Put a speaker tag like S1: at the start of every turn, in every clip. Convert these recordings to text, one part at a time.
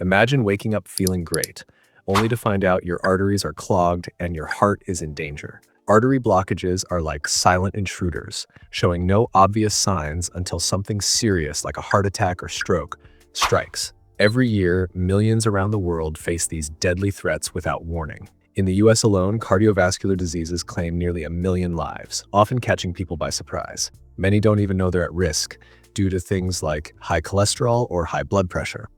S1: Imagine waking up feeling great, only to find out your arteries are clogged and your heart is in danger. Artery blockages are like silent intruders, showing no obvious signs until something serious like a heart attack or stroke strikes. Every year, millions around the world face these deadly threats without warning. In the US alone, cardiovascular diseases claim nearly 1 million lives, often catching people by surprise. Many don't even know they're at risk due to things like high cholesterol or high blood pressure.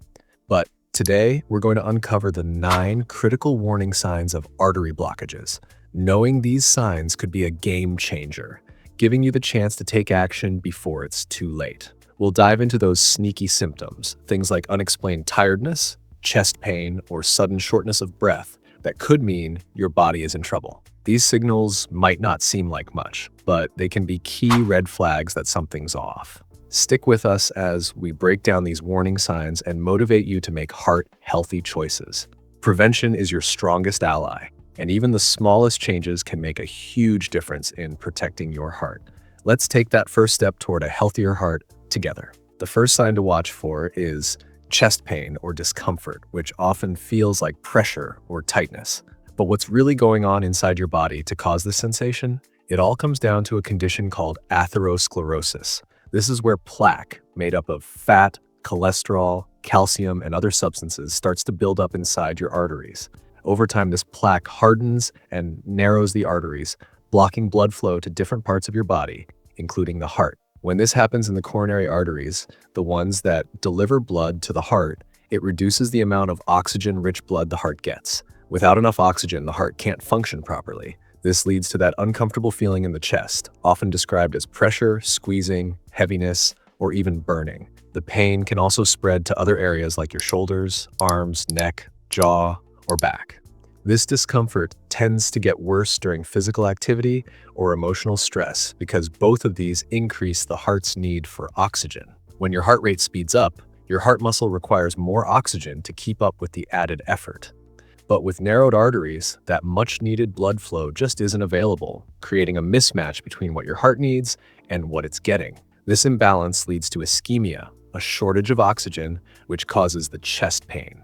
S1: But today, we're going to uncover the 9 critical warning signs of artery blockages. Knowing these signs could be a game changer, giving you the chance to take action before it's too late. We'll dive into those sneaky symptoms, things like unexplained tiredness, chest pain, or sudden shortness of breath that could mean your body is in trouble. These signals might not seem like much, but they can be key red flags that something's off. Stick with us as we break down these warning signs and motivate you to make heart-healthy choices. Prevention is your strongest ally, and even the smallest changes can make a huge difference in protecting your heart. Let's take that first step toward a healthier heart together. The first sign to watch for is chest pain or discomfort, which often feels like pressure or tightness. But what's really going on inside your body to cause this sensation? It all comes down to a condition called atherosclerosis. This is where plaque, made up of fat, cholesterol, calcium, and other substances, starts to build up inside your arteries. Over time, this plaque hardens and narrows the arteries, blocking blood flow to different parts of your body, including the heart. When this happens in the coronary arteries, the ones that deliver blood to the heart, it reduces the amount of oxygen-rich blood the heart gets. Without enough oxygen, the heart can't function properly. This leads to that uncomfortable feeling in the chest, often described as pressure, squeezing, heaviness, or even burning. The pain can also spread to other areas like your shoulders, arms, neck, jaw, or back. This discomfort tends to get worse during physical activity or emotional stress because both of these increase the heart's need for oxygen. When your heart rate speeds up, your heart muscle requires more oxygen to keep up with the added effort. But with narrowed arteries, that much-needed blood flow just isn't available, creating a mismatch between what your heart needs and what it's getting. This imbalance leads to ischemia, a shortage of oxygen, which causes the chest pain.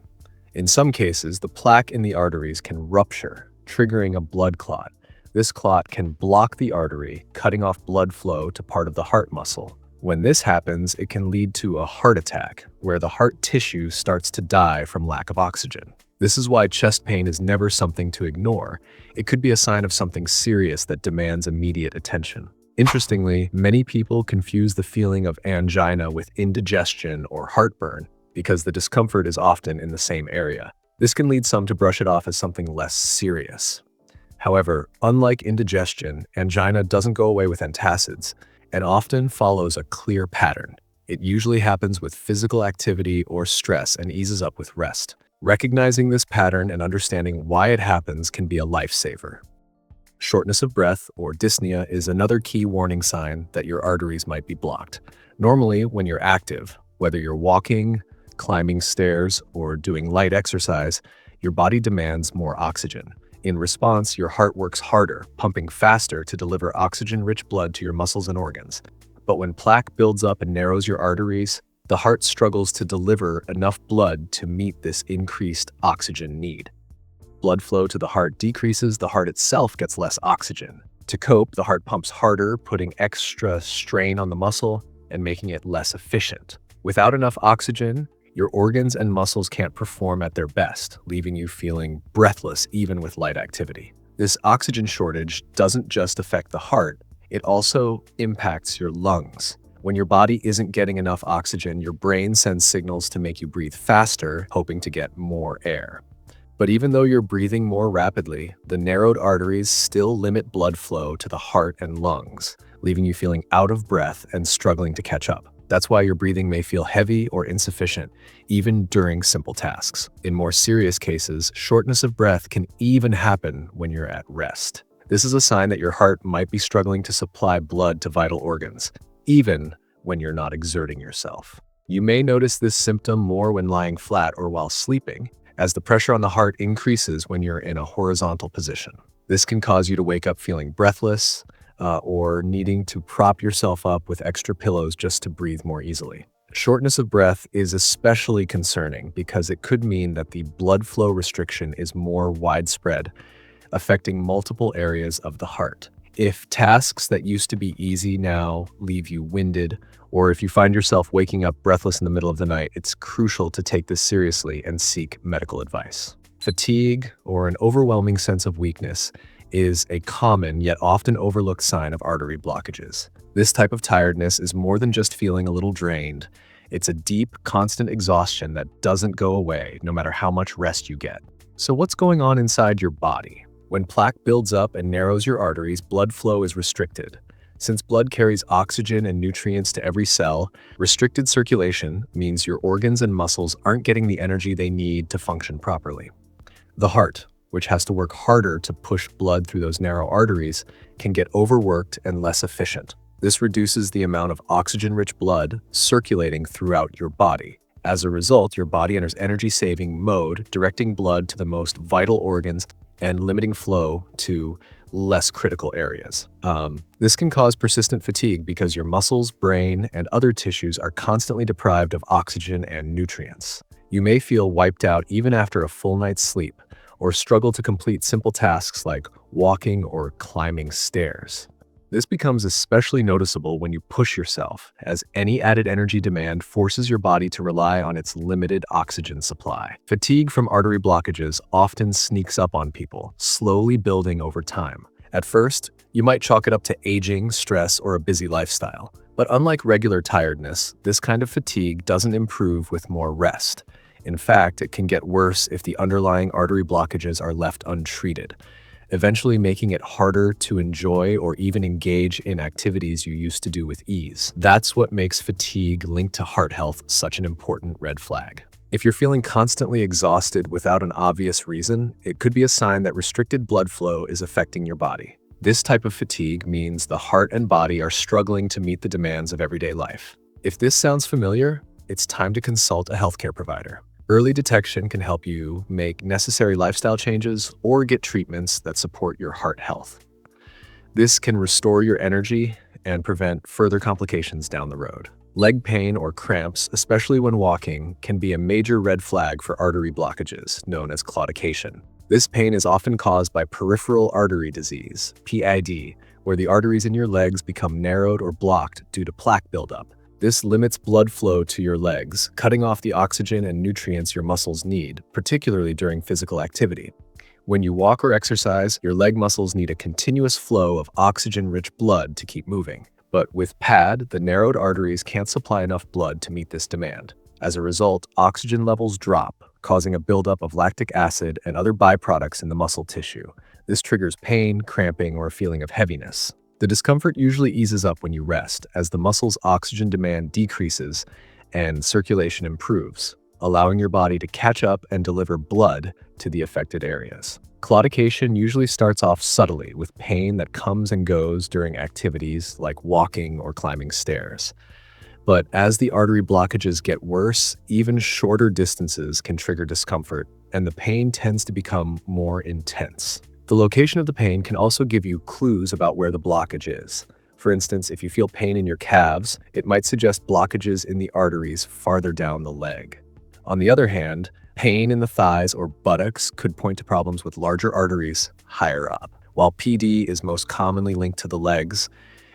S1: In some cases, the plaque in the arteries can rupture, triggering a blood clot. This clot can block the artery, cutting off blood flow to part of the heart muscle. When this happens, it can lead to a heart attack, where the heart tissue starts to die from lack of oxygen. This is why chest pain is never something to ignore. It could be a sign of something serious that demands immediate attention. Interestingly, many people confuse the feeling of angina with indigestion or heartburn because the discomfort is often in the same area. This can lead some to brush it off as something less serious. However, unlike indigestion, angina doesn't go away with antacids and often follows a clear pattern. It usually happens with physical activity or stress and eases up with rest. Recognizing this pattern and understanding why it happens can be a lifesaver. Shortness of breath or dyspnea is another key warning sign that your arteries might be blocked. Normally, when you're active, whether you're walking, climbing stairs, or doing light exercise, your body demands more oxygen. In response, your heart works harder, pumping faster to deliver oxygen-rich blood to your muscles and organs. But when plaque builds up and narrows your arteries, the heart struggles to deliver enough blood to meet this increased oxygen need. Blood flow to the heart decreases, the heart itself gets less oxygen. To cope, the heart pumps harder, putting extra strain on the muscle and making it less efficient. Without enough oxygen, your organs and muscles can't perform at their best, leaving you feeling breathless even with light activity. This oxygen shortage doesn't just affect the heart, it also impacts your lungs. When your body isn't getting enough oxygen, your brain sends signals to make you breathe faster, hoping to get more air. But even though you're breathing more rapidly, the narrowed arteries still limit blood flow to the heart and lungs, leaving you feeling out of breath and struggling to catch up. That's why your breathing may feel heavy or insufficient, even during simple tasks. In more serious cases, shortness of breath can even happen when you're at rest. This is a sign that your heart might be struggling to supply blood to vital organs, even when you're not exerting yourself. You may notice this symptom more when lying flat or while sleeping, as the pressure on the heart increases when you're in a horizontal position. This can cause you to wake up feeling breathless or needing to prop yourself up with extra pillows just to breathe more easily. Shortness of breath is especially concerning because it could mean that the blood flow restriction is more widespread, affecting multiple areas of the heart. If tasks that used to be easy now leave you winded, or if you find yourself waking up breathless in the middle of the night, it's crucial to take this seriously and seek medical advice. Fatigue, or an overwhelming sense of weakness, is a common yet often overlooked sign of artery blockages. This type of tiredness is more than just feeling a little drained. It's a deep, constant exhaustion that doesn't go away no matter how much rest you get. So what's going on inside your body? When plaque builds up and narrows your arteries, blood flow is restricted. Since blood carries oxygen and nutrients to every cell, restricted circulation means your organs and muscles aren't getting the energy they need to function properly. The heart, which has to work harder to push blood through those narrow arteries, can get overworked and less efficient. This reduces the amount of oxygen-rich blood circulating throughout your body. As a result, your body enters energy-saving mode, directing blood to the most vital organs and limiting flow to less critical areas. This can cause persistent fatigue because your muscles, brain, and other tissues are constantly deprived of oxygen and nutrients. You may feel wiped out even after a full night's sleep, or struggle to complete simple tasks like walking or climbing stairs. This becomes especially noticeable when you push yourself, as any added energy demand forces your body to rely on its limited oxygen supply. Fatigue from artery blockages often sneaks up on people, slowly building over time. At first, you might chalk it up to aging, stress, or a busy lifestyle. But unlike regular tiredness, this kind of fatigue doesn't improve with more rest. In fact, it can get worse if the underlying artery blockages are left untreated, eventually making it harder to enjoy or even engage in activities you used to do with ease. That's what makes fatigue linked to heart health such an important red flag. If you're feeling constantly exhausted without an obvious reason, it could be a sign that restricted blood flow is affecting your body. This type of fatigue means the heart and body are struggling to meet the demands of everyday life. If this sounds familiar, it's time to consult a healthcare provider. Early detection can help you make necessary lifestyle changes or get treatments that support your heart health. This can restore your energy and prevent further complications down the road. Leg pain or cramps, especially when walking, can be a major red flag for artery blockages, known as claudication. This pain is often caused by peripheral artery disease, PID, where the arteries in your legs become narrowed or blocked due to plaque buildup. This limits blood flow to your legs, cutting off the oxygen and nutrients your muscles need, particularly during physical activity. When you walk or exercise, your leg muscles need a continuous flow of oxygen-rich blood to keep moving. But with PAD, the narrowed arteries can't supply enough blood to meet this demand. As a result, oxygen levels drop, causing a buildup of lactic acid and other byproducts in the muscle tissue. This triggers pain, cramping, or a feeling of heaviness. The discomfort usually eases up when you rest, as the muscle's oxygen demand decreases and circulation improves, allowing your body to catch up and deliver blood to the affected areas. Claudication usually starts off subtly with pain that comes and goes during activities like walking or climbing stairs. But as the artery blockages get worse, even shorter distances can trigger discomfort, and the pain tends to become more intense. The location of the pain can also give you clues about where the blockage is. For instance, if you feel pain in your calves, it might suggest blockages in the arteries farther down the leg. On the other hand, pain in the thighs or buttocks could point to problems with larger arteries higher up. While PD is most commonly linked to the legs,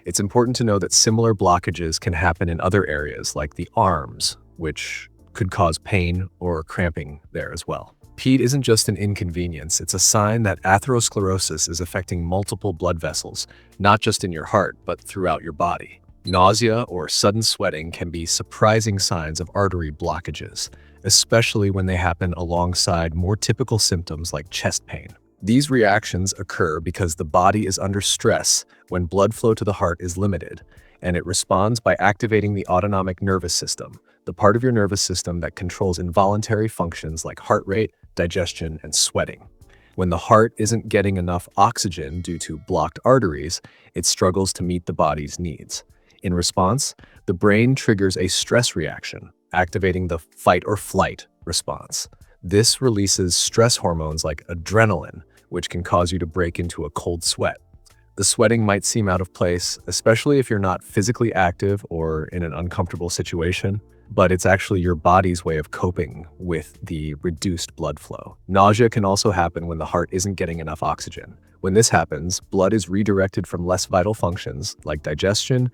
S1: it's important to know that similar blockages can happen in other areas like the arms, which could cause pain or cramping there as well. PED isn't just an inconvenience, it's a sign that atherosclerosis is affecting multiple blood vessels, not just in your heart, but throughout your body. Nausea or sudden sweating can be surprising signs of artery blockages, especially when they happen alongside more typical symptoms like chest pain. These reactions occur because the body is under stress when blood flow to the heart is limited, and it responds by activating the autonomic nervous system, the part of your nervous system that controls involuntary functions like heart rate, digestion, and sweating. When the heart isn't getting enough oxygen due to blocked arteries, it struggles to meet the body's needs. In response, the brain triggers a stress reaction, activating the fight or flight response. This releases stress hormones like adrenaline, which can cause you to break into a cold sweat. The sweating might seem out of place, especially if you're not physically active or in an uncomfortable situation, but it's actually your body's way of coping with the reduced blood flow. Nausea can also happen when the heart isn't getting enough oxygen. When this happens, blood is redirected from less vital functions, like digestion,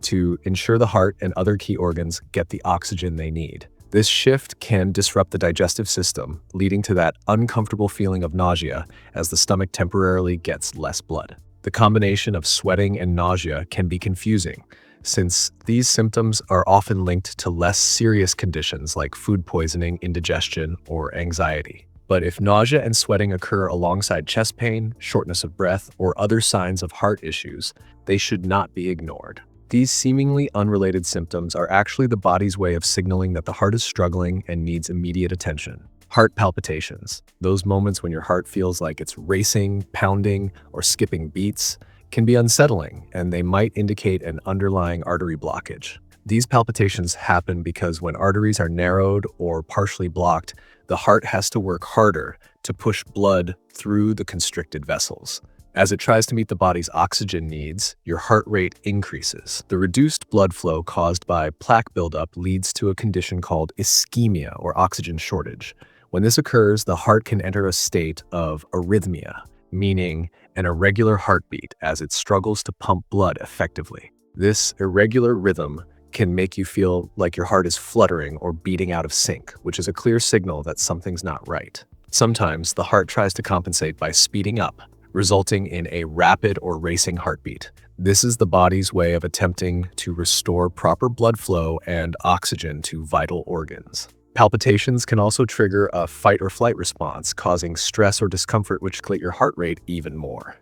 S1: to ensure the heart and other key organs get the oxygen they need. This shift can disrupt the digestive system, leading to that uncomfortable feeling of nausea as the stomach temporarily gets less blood. The combination of sweating and nausea can be confusing, since these symptoms are often linked to less serious conditions like food poisoning, indigestion, or anxiety. But if nausea and sweating occur alongside chest pain, shortness of breath, or other signs of heart issues, they should not be ignored. These seemingly unrelated symptoms are actually the body's way of signaling that the heart is struggling and needs immediate attention. Heart palpitations, those moments when your heart feels like it's racing, pounding, or skipping beats, can be unsettling, and they might indicate an underlying artery blockage. These palpitations happen because when arteries are narrowed or partially blocked, the heart has to work harder to push blood through the constricted vessels. As it tries to meet the body's oxygen needs, your heart rate increases. The reduced blood flow caused by plaque buildup leads to a condition called ischemia, or oxygen shortage. When this occurs, the heart can enter a state of arrhythmia, meaning an irregular heartbeat as it struggles to pump blood effectively. This irregular rhythm can make you feel like your heart is fluttering or beating out of sync, which is a clear signal that something's not right. Sometimes the heart tries to compensate by speeding up, resulting in a rapid or racing heartbeat. This is the body's way of attempting to restore proper blood flow and oxygen to vital organs. Palpitations can also trigger a fight or flight response, causing stress or discomfort which inflate your heart rate even more.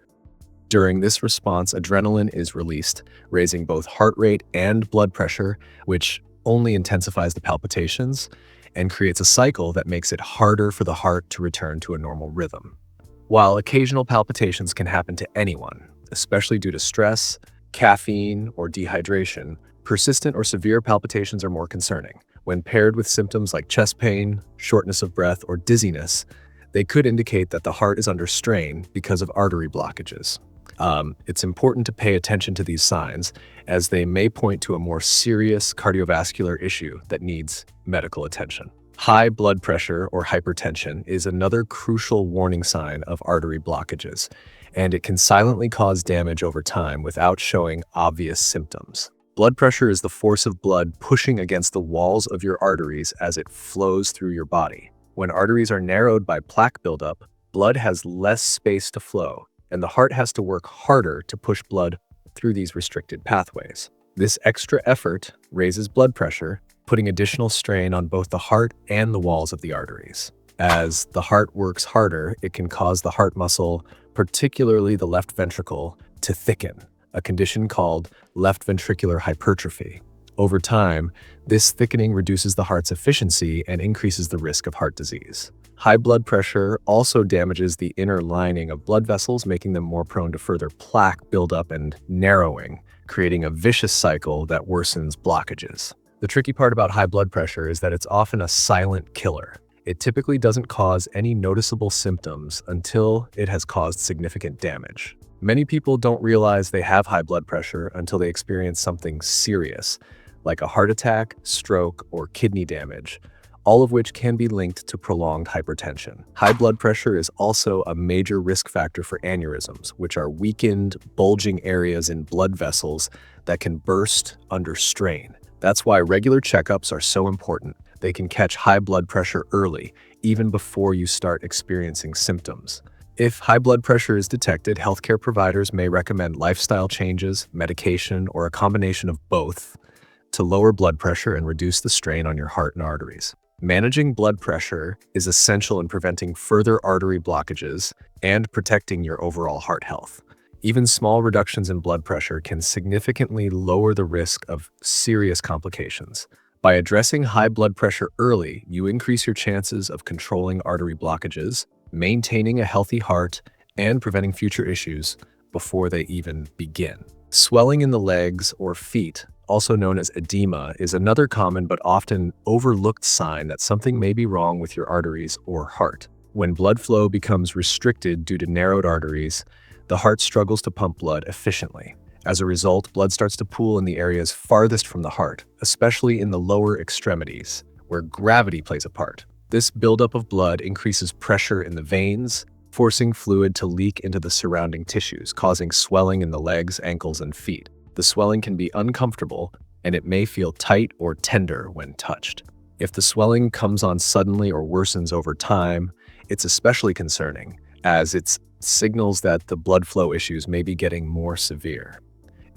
S1: During this response, adrenaline is released, raising both heart rate and blood pressure, which only intensifies the palpitations and creates a cycle that makes it harder for the heart to return to a normal rhythm. While occasional palpitations can happen to anyone, especially due to stress, caffeine, or dehydration, persistent or severe palpitations are more concerning. When paired with symptoms like chest pain, shortness of breath, or dizziness, they could indicate that the heart is under strain because of artery blockages. It's important to pay attention to these signs, as they may point to a more serious cardiovascular issue that needs medical attention. High blood pressure or hypertension is another crucial warning sign of artery blockages, and it can silently cause damage over time without showing obvious symptoms. Blood pressure is the force of blood pushing against the walls of your arteries as it flows through your body. When arteries are narrowed by plaque buildup, blood has less space to flow, and the heart has to work harder to push blood through these restricted pathways. This extra effort raises blood pressure, putting additional strain on both the heart and the walls of the arteries. As the heart works harder, it can cause the heart muscle, particularly the left ventricle, to thicken, a condition called left ventricular hypertrophy. Over time, this thickening reduces the heart's efficiency and increases the risk of heart disease. High blood pressure also damages the inner lining of blood vessels, making them more prone to further plaque buildup and narrowing, creating a vicious cycle that worsens blockages. The tricky part about high blood pressure is that it's often a silent killer. It typically doesn't cause any noticeable symptoms until it has caused significant damage. Many people don't realize they have high blood pressure until they experience something serious, like a heart attack, stroke, or kidney damage, all of which can be linked to prolonged hypertension. High blood pressure is also a major risk factor for aneurysms, which are weakened, bulging areas in blood vessels that can burst under strain. That's why regular checkups are so important. They can catch high blood pressure early, even before you start experiencing symptoms. If high blood pressure is detected, healthcare providers may recommend lifestyle changes, medication, or a combination of both to lower blood pressure and reduce the strain on your heart and arteries. Managing blood pressure is essential in preventing further artery blockages and protecting your overall heart health. Even small reductions in blood pressure can significantly lower the risk of serious complications. By addressing high blood pressure early, you increase your chances of controlling artery blockages, maintaining a healthy heart, and preventing future issues before they even begin. Swelling in the legs or feet, also known as edema, is another common but often overlooked sign that something may be wrong with your arteries or heart. When blood flow becomes restricted due to narrowed arteries, the heart struggles to pump blood efficiently. As a result, blood starts to pool in the areas farthest from the heart, especially in the lower extremities, where gravity plays a part. This buildup of blood increases pressure in the veins, forcing fluid to leak into the surrounding tissues, causing swelling in the legs, ankles, and feet. The swelling can be uncomfortable, and it may feel tight or tender when touched. If the swelling comes on suddenly or worsens over time, it's especially concerning, as it signals that the blood flow issues may be getting more severe.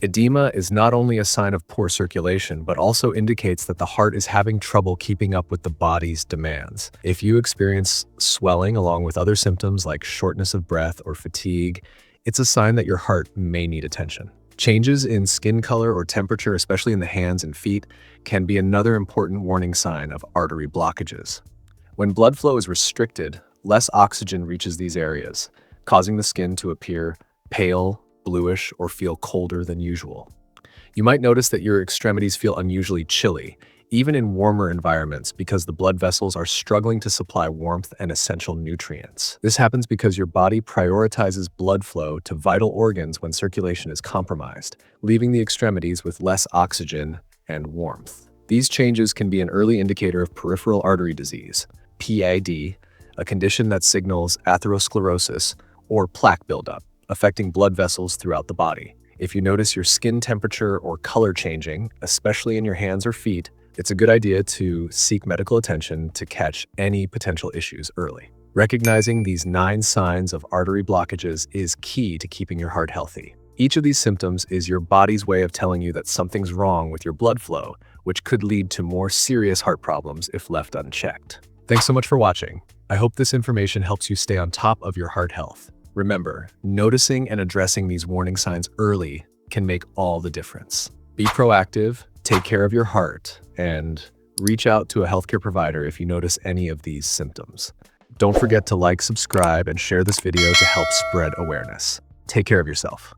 S1: Edema is not only a sign of poor circulation, but also indicates that the heart is having trouble keeping up with the body's demands. If you experience swelling along with other symptoms like shortness of breath or fatigue, it's a sign that your heart may need attention. Changes in skin color or temperature, especially in the hands and feet, can be another important warning sign of artery blockages. When blood flow is restricted, less oxygen reaches these areas, causing the skin to appear pale, bluish, or feel colder than usual. You might notice that your extremities feel unusually chilly, even in warmer environments, because the blood vessels are struggling to supply warmth and essential nutrients. This happens because your body prioritizes blood flow to vital organs when circulation is compromised, leaving the extremities with less oxygen and warmth. These changes can be an early indicator of peripheral artery disease, PAD, a condition that signals atherosclerosis or plaque buildup, affecting blood vessels throughout the body. If you notice your skin temperature or color changing, especially in your hands or feet, it's a good idea to seek medical attention to catch any potential issues early. Recognizing these 9 signs of artery blockages is key to keeping your heart healthy. Each of these symptoms is your body's way of telling you that something's wrong with your blood flow, which could lead to more serious heart problems if left unchecked. Thanks so much for watching. I hope this information helps you stay on top of your heart health. Remember, noticing and addressing these warning signs early can make all the difference. Be proactive, take care of your heart, and reach out to a healthcare provider if you notice any of these symptoms. Don't forget to like, subscribe, and share this video to help spread awareness. Take care of yourself.